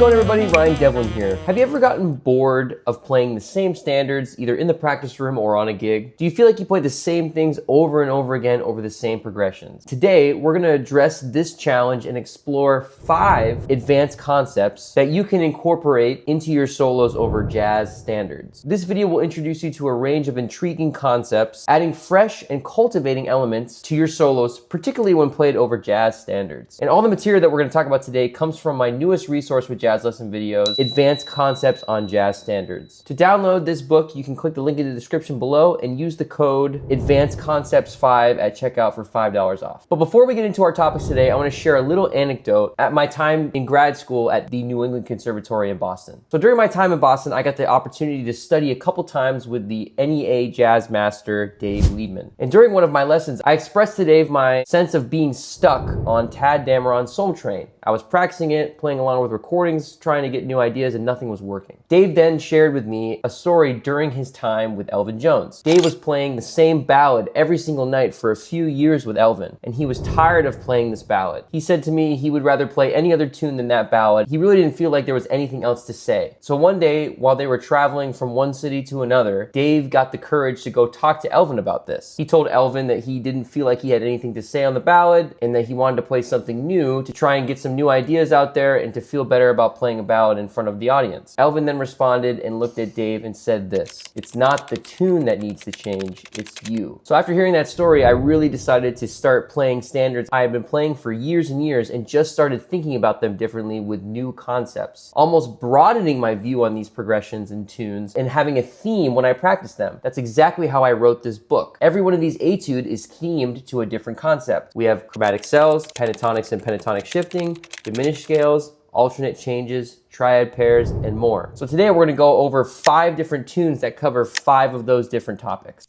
going, everybody? Ryan Devlin here. Have you ever gotten bored of playing the same standards either in the practice room or on a gig? Do you feel like you play the same things over and over again over the same progressions? Today, we're going to address this challenge and explore 5 advanced concepts that you can incorporate into your solos over jazz standards. This video will introduce you to a range of intriguing concepts, adding fresh and cultivating elements to your solos, particularly when played over jazz standards. And all the material that we're going to talk about today comes from my newest resource with jazz lesson videos, Advanced Concepts on Jazz Standards. To download this book, you can click the link in the description below and use the code ADVANCEDCONCEPTS5 at checkout for $5 off. But before we get into our topics today, I want to share a little anecdote at my time in grad school at the New England Conservatory in Boston. So during my time in Boston, I got the opportunity to study a couple times with the NEA jazz master, Dave Liebman. And during one of my lessons, I expressed to Dave my sense of being stuck on Tadd Dameron's Soul Train. I was practicing it, playing along with recordings, trying to get new ideas, and nothing was working. Dave then shared with me a story during his time with Elvin Jones. Dave was playing the same ballad every single night for a few years with Elvin, and he was tired of playing this ballad. He said to me he would rather play any other tune than that ballad. He really didn't feel like there was anything else to say. So one day, while they were traveling from one city to another, Dave got the courage to go talk to Elvin about this. He told Elvin that he didn't feel like he had anything to say on the ballad, and that he wanted to play something new to try and get some new ideas out there and to feel better about playing a ballad in front of the audience. Elvin then responded and looked at Dave and said this: "It's not the tune that needs to change, it's you." So after hearing that story, I really decided to start playing standards I had been playing for years and years and just started thinking about them differently with new concepts, almost broadening my view on these progressions and tunes and having a theme when I practice them. That's exactly how I wrote this book. Every one of these etudes is themed to a different concept. We have chromatic cells, pentatonics and pentatonic shifting, diminished scales, alternate changes, triad pairs, and more. So today we're going to go over 5 different tunes that cover 5 of those different topics.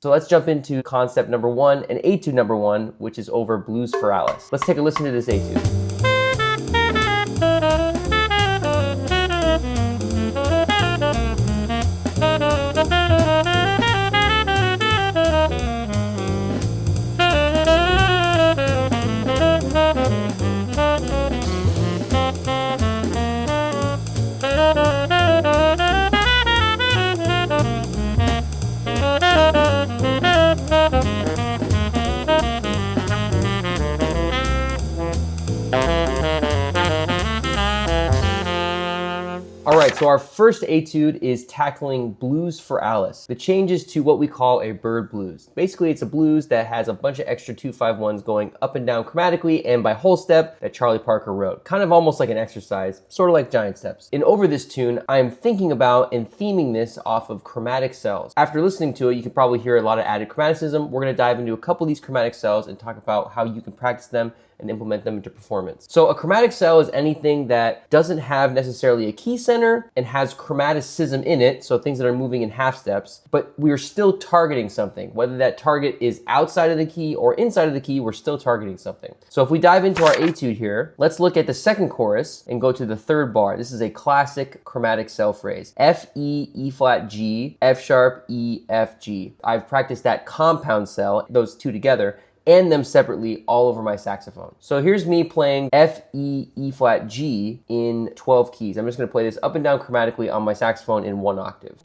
So let's jump into concept number 1 and etude number 1, which is over Blues for Alice. Let's take a listen to this etude. Alright, so our first etude is tackling Blues for Alice, the changes to what we call a bird blues. Basically, it's a blues that has a bunch of extra 2-5-1s going up and down chromatically and by whole step that Charlie Parker wrote. Kind of almost like an exercise, sort of like giant steps. And over this tune, I am thinking about and theming this off of chromatic cells. After listening to it, you can probably hear a lot of added chromaticism. We're going to dive into a couple of these chromatic cells and talk about how you can practice them and implement them into performance. So a chromatic cell is anything that doesn't have necessarily a key center and has chromaticism in it, so things that are moving in half steps, but we are still targeting something. Whether that target is outside of the key or inside of the key, we're still targeting something. So if we dive into our etude here, let's look at the second chorus and go to the third bar. This is a classic chromatic cell phrase. F, E, E flat, G, F sharp, E, F, G. I've practiced that compound cell, those two together, and them separately all over my saxophone. So here's me playing F, E, E flat, G in 12 keys. I'm just going to play this up and down chromatically on my saxophone in 1 octave.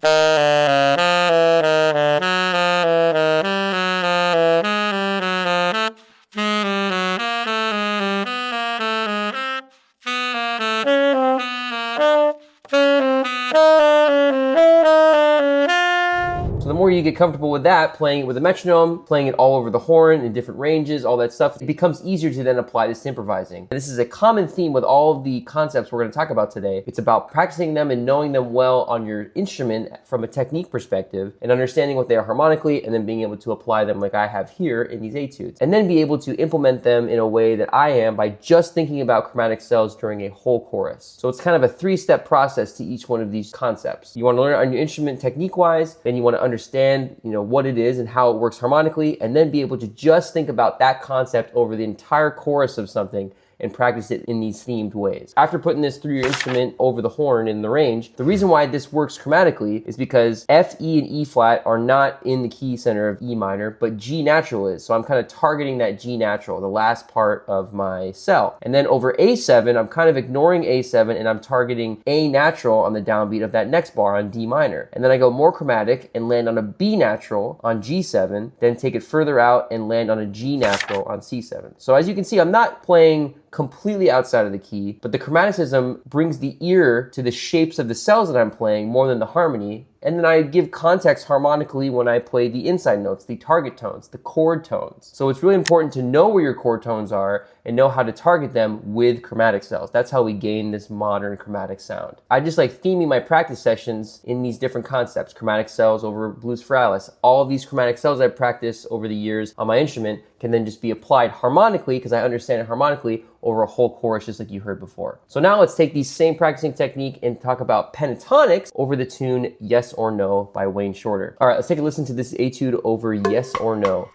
So the more you get comfortable with that, playing it with a metronome, playing it all over the horn in different ranges, all that stuff, it becomes easier to then apply this to improvising. And this is a common theme with all of the concepts we're going to talk about today. It's about practicing them and knowing them well on your instrument from a technique perspective and understanding what they are harmonically and then being able to apply them like I have here in these etudes. And then be able to implement them in a way that I am by just thinking about chromatic cells during a whole chorus. So it's kind of a 3-step process to each one of these concepts. You want to learn on your instrument technique-wise, then you want to understand, what it is and how it works harmonically, and then be able to just think about that concept over the entire chorus of something and practice it in these themed ways. After putting this through your instrument over the horn in the range, the reason why this works chromatically is because F, E, and E flat are not in the key center of E minor, but G natural is. So I'm kind of targeting that G natural, the last part of my cell. And then over A7, I'm kind of ignoring A7 and I'm targeting A natural on the downbeat of that next bar on D minor. And then I go more chromatic and land on a B natural on G7, then take it further out and land on a G natural on C7. So as you can see, I'm not playing completely outside of the key, but the chromaticism brings the ear to the shapes of the cells that I'm playing more than the harmony. And then I give context harmonically when I play the inside notes, the target tones, the chord tones. So it's really important to know where your chord tones are and know how to target them with chromatic cells. That's how we gain this modern chromatic sound. I just like theming my practice sessions in these different concepts. Chromatic cells over blues for Alice. All of these chromatic cells I practice over the years on my instrument can then just be applied harmonically, because I understand it harmonically, over a whole chorus just like you heard before. So now let's take these same practicing technique and talk about pentatonics over the tune Yes or No by Wayne Shorter. All right, let's take a listen to this etude over Yes or No.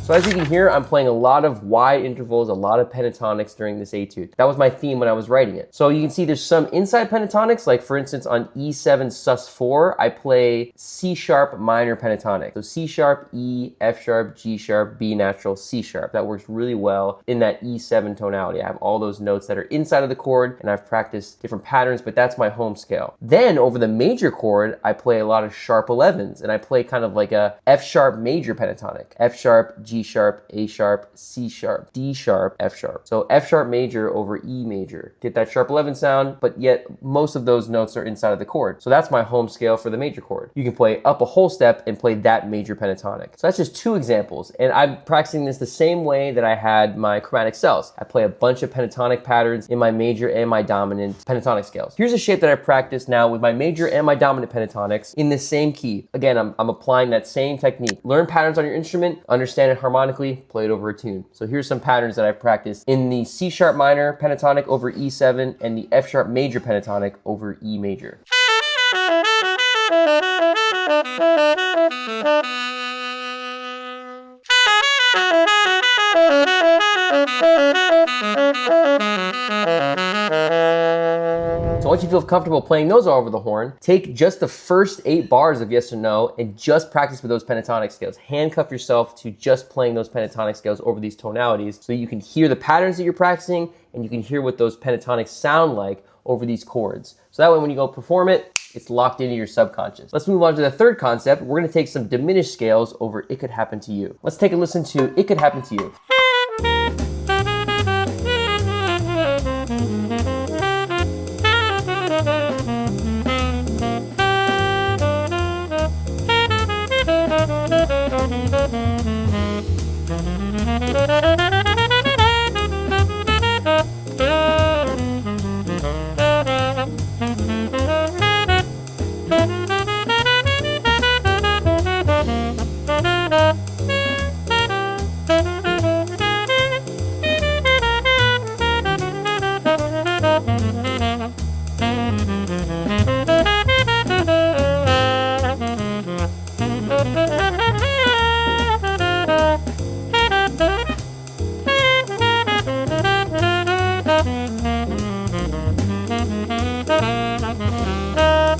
So as you can hear, I'm playing a lot of wide intervals, a lot of pentatonics during this etude. That was my theme when I was writing it. So you can see there's some inside pentatonics, like for instance on E7 sus4, I play C sharp minor pentatonic. So C sharp, E, F sharp, G sharp, B natural, C sharp. That works really well in that E7 tonality. I have all those notes that are inside of the chord, and I've practiced different patterns, but that's my home scale. Then over the major chord, I play a lot of sharp 11s, and I play kind of like a F sharp major pentatonic. F sharp, G sharp, A sharp, C sharp, D sharp, F sharp. So F sharp major over E major. Get that sharp 11 sound, but yet most of those notes are inside of the chord. So that's my home scale for the major chord. You can play up a whole step and play that major pentatonic. So that's just two examples. And I'm practicing this the same way that I had my chromatic cells. I play a bunch of pentatonic patterns in my major and my dominant pentatonic scales. Here's a shape that I practice now with my major and my dominant pentatonics in the same key. Again, I'm applying that same technique. Learn patterns on your instrument, understand it harmonically, play it over a tune. So here's some patterns that I've practiced in the C sharp minor pentatonic over E7 and the F sharp major pentatonic over E major. So once you feel comfortable playing those all over the horn, take just the first 8 bars of Yes or No and just practice with those pentatonic scales. Handcuff yourself to just playing those pentatonic scales over these tonalities so you can hear the patterns that you're practicing and you can hear what those pentatonics sound like over these chords. So that way when you go perform it, it's locked into your subconscious. Let's move on to the third concept. We're gonna take some diminished scales over It Could Happen to You. Let's take a listen to It Could Happen to You.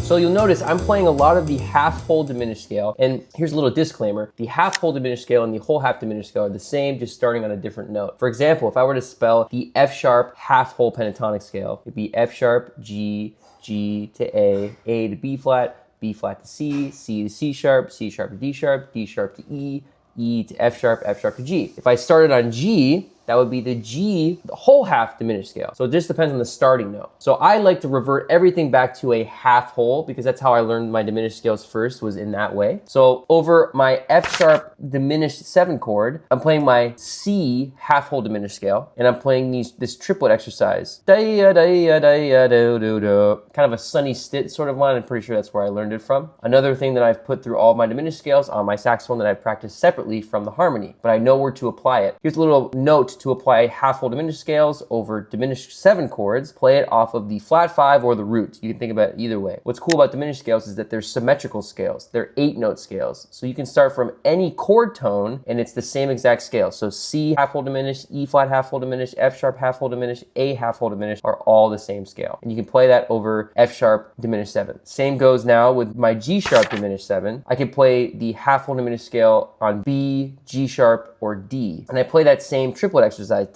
So you'll notice I'm playing a lot of the half whole diminished scale, and here's a little disclaimer. The half whole diminished scale and the whole half diminished scale are the same, just starting on a different note. For example, if I were to spell the F sharp half whole pentatonic scale, it'd be F sharp, G, G to A to B flat to C, C to C sharp to D sharp to E to F sharp to G. If I started on G, that would be the G, the whole half diminished scale. So it just depends on the starting note. So I like to revert everything back to a half whole because that's how I learned my diminished scales first, was in that way. So over my F sharp diminished 7 chord, I'm playing my C half whole diminished scale, and I'm playing this triplet exercise. Kind of a Sonny Stitt sort of line. I'm pretty sure that's where I learned it from. Another thing that I've put through all of my diminished scales on my saxophone that I've practiced separately from the harmony, but I know where to apply it. Here's a little note to apply half whole diminished scales over diminished 7 chords. Play it off of the flat 5 or the root. You can think about it either way. What's cool about diminished scales is that they're symmetrical scales. They're 8-note scales. So you can start from any chord tone and it's the same exact scale. So C half whole diminished, E flat half whole diminished, F sharp half whole diminished, A half whole diminished are all the same scale. And you can play that over F sharp diminished 7. Same goes now with my G sharp diminished 7. I can play the half whole diminished scale on B, G sharp, or D. And I play that same triplet exercise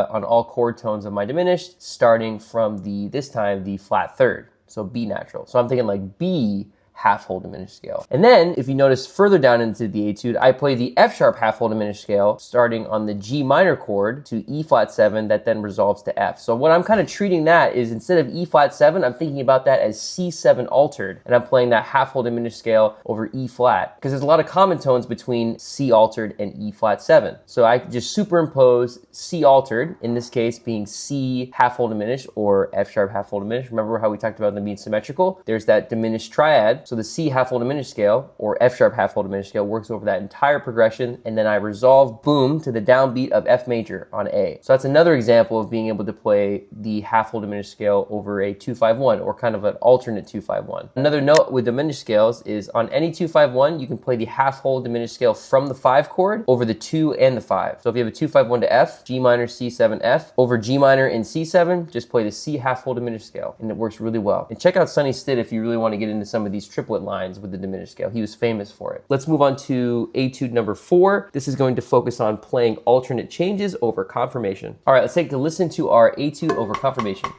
on all chord tones of my diminished, starting from this time the flat third, so B natural. So I'm thinking like B half whole diminished scale. And then if you notice further down into the etude, I play the F sharp half whole diminished scale starting on the G minor chord to E flat 7 that then resolves to F. So what I'm kind of treating that is, instead of E flat 7, I'm thinking about that as C7 altered, and I'm playing that half whole diminished scale over E flat, because there's a lot of common tones between C altered and E flat 7. So I just superimpose C altered, in this case being C half whole diminished or F sharp half whole diminished. Remember how we talked about them being symmetrical? There's that diminished triad. So the C half whole diminished scale or F sharp half whole diminished scale works over that entire progression, and then I resolve, boom, to the downbeat of F major on A. So that's another example of being able to play the half whole diminished scale over a 2-5-1, or kind of an alternate 2-5-1. Another note with diminished scales is on any 2-5-1, you can play the half whole diminished scale from the 5 chord over the 2 and the 5. So if you have a 2-5-1 to F, G minor, C7, F, over G minor and C7, just play the C half whole diminished scale, and it works really well. And check out Sonny Stitt if you really want to get into some of these triplet lines with the diminished scale. He was famous for it. Let's move on to etude number 4. This is going to focus on playing alternate changes over confirmation. All right, let's take a listen to our etude over confirmation.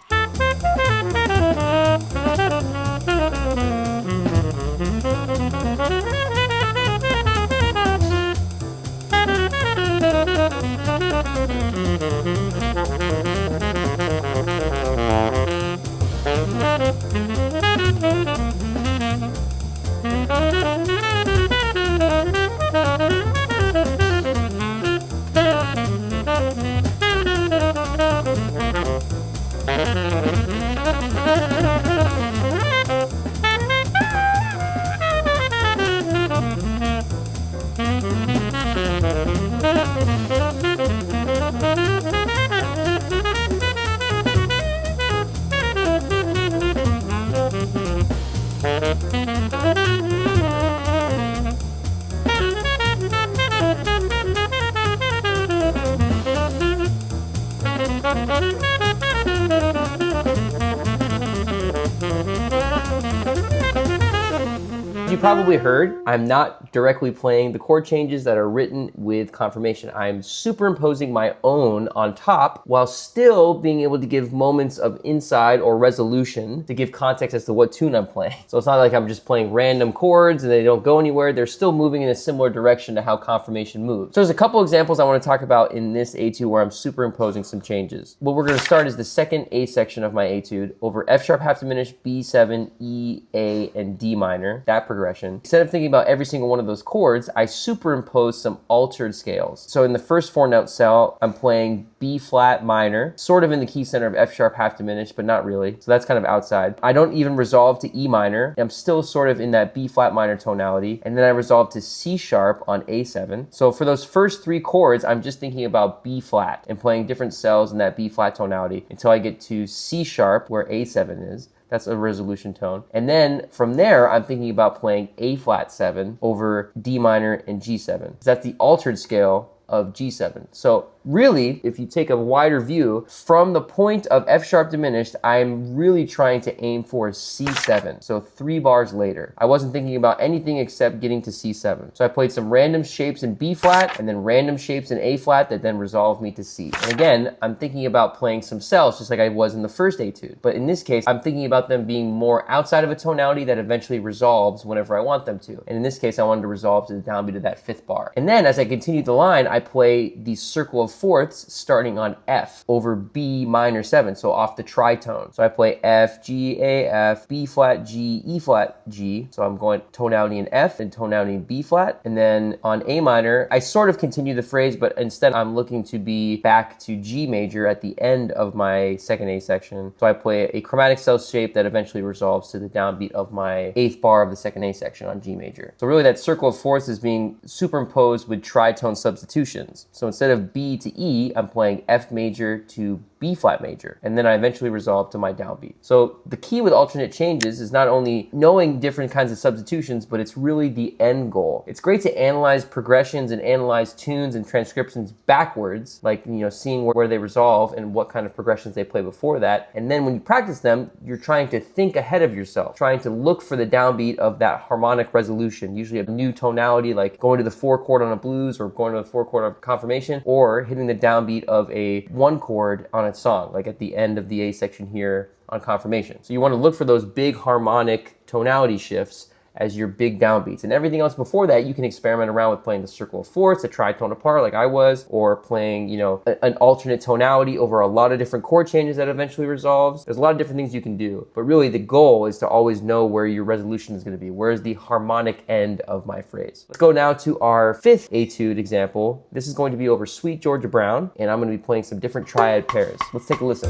You probably heard, I'm not directly playing the chord changes that are written with confirmation. I'm superimposing my own on top while still being able to give moments of inside or resolution to give context as to what tune I'm playing. So it's not like I'm just playing random chords and they don't go anywhere. They're still moving in a similar direction to how confirmation moves. So there's a couple examples I want to talk about in this etude where I'm superimposing some changes. What we're going to start is the second A section of my etude over F sharp half diminished, B7, E, A, and D minor, that progression. Instead of thinking about every single one of those chords, I superimpose some altered scales. So in the first 4-note cell, I'm playing B flat minor, sort of in the key center of F sharp half diminished, but not really. So that's kind of outside. I don't even resolve to E minor. I'm still sort of in that B flat minor tonality. And then I resolve to C sharp on A7. So for those first 3 chords, I'm just thinking about B flat and playing different cells in that B flat tonality until I get to C sharp where A7 is. That's a resolution tone. And then from there, I'm thinking about playing A flat 7 over D minor and G7. That's the altered scale of G7. So really, if you take a wider view, from the point of F sharp diminished, I'm really trying to aim for C7. So 3 bars later. I wasn't thinking about anything except getting to C7. So I played some random shapes in B flat and then random shapes in A flat that then resolved me to C. And again, I'm thinking about playing some cells just like I was in the first etude. But in this case, I'm thinking about them being more outside of a tonality that eventually resolves whenever I want them to. And in this case, I wanted to resolve to the downbeat of that 5th bar. And then as I continue the line, I play the circle of fourths starting on F over B minor 7, so off the tritone. So I play F, G, A, F, B flat, G, E flat, G. So I'm going tonality in F and tonality in B flat. And then on A minor, I sort of continue the phrase, but instead I'm looking to be back to G major at the end of my second A section. So I play a chromatic cell shape that eventually resolves to the downbeat of my 8th bar of the second A section on G major. So really that circle of fourths is being superimposed with tritone substitutions. So instead of B to E, I'm playing F major to B flat major, and then I eventually resolve to my downbeat. So the key with alternate changes is not only knowing different kinds of substitutions, but it's really the end goal. It's great to analyze progressions and analyze tunes and transcriptions backwards, like, seeing where they resolve and what kind of progressions they play before that. And then when you practice them, you're trying to think ahead of yourself, trying to look for the downbeat of that harmonic resolution, usually a new tonality, like going to the 4 chord on a blues or going to the 4 chord of confirmation, or hitting the downbeat of a 1 chord on a song, like at the end of the A section here on confirmation. So you want to look for those big harmonic tonality shifts as your big downbeats. And everything else before that, you can experiment around with playing the circle of fourths, a tritone apart like I was, or playing, an alternate tonality over a lot of different chord changes that eventually resolves. There's a lot of different things you can do. But really the goal is to always know where your resolution is going to be. Where's the harmonic end of my phrase? Let's go now to our 5th etude example. This is going to be over Sweet Georgia Brown, and I'm going to be playing some different triad pairs. Let's take a listen.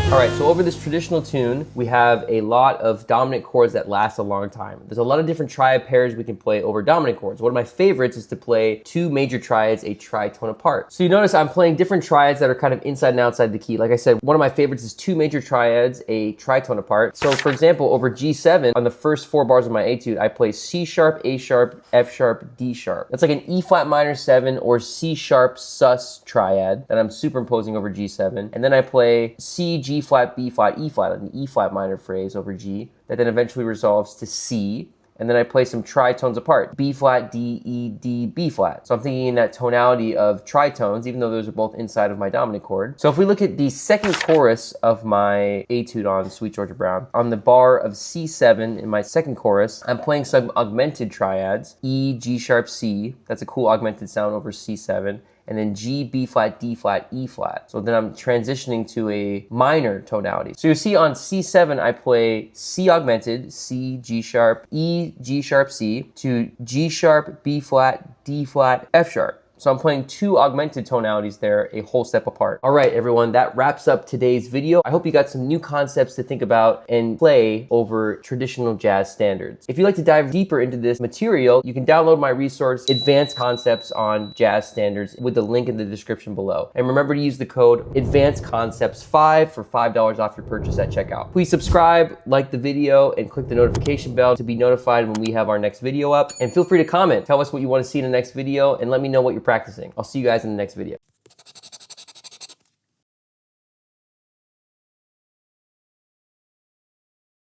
All right, so over this traditional tune, we have a lot of dominant chords that last a long time. There's a lot of different triad pairs we can play over dominant chords. One of my favorites is to play 2 major triads a tritone apart. So you notice I'm playing different triads that are kind of inside and outside the key. Like I said, one of my favorites is 2 major triads a tritone apart. So for example, over G7, on the first 4 bars of my etude, I play C sharp, A sharp, F sharp, D sharp. That's like an E flat minor 7 or C sharp sus triad that I'm superimposing over G7. And then I play C, G flat, B flat, E flat, an E flat minor phrase over G that then eventually resolves to C. And then I play some tritones apart, B flat, D, E, D, B flat. So I'm thinking in that tonality of tritones, even though those are both inside of my dominant chord. So if we look at the second chorus of my etude on Sweet Georgia Brown, on the bar of C7 in my second chorus, I'm playing some augmented triads, E, G sharp, C. That's a cool augmented sound over C7. And then G, B flat, D flat, E flat. So then I'm transitioning to a minor tonality. So you see on C7, I play C augmented, C, G sharp, E, G sharp, C, to G sharp, B flat, D flat, F sharp. So I'm playing 2 augmented tonalities there, a whole step apart. All right, everyone, that wraps up today's video. I hope you got some new concepts to think about and play over traditional jazz standards. If you'd like to dive deeper into this material, you can download my resource, Advanced Concepts on Jazz Standards, with the link in the description below. And remember to use the code ADVANCEDCONCEPTS5 for $5 off your purchase at checkout. Please subscribe, like the video, and click the notification bell to be notified when we have our next video up. And feel free to comment. Tell us what you want to see in the next video and let me know what you're practicing. I'll see you guys in the next video.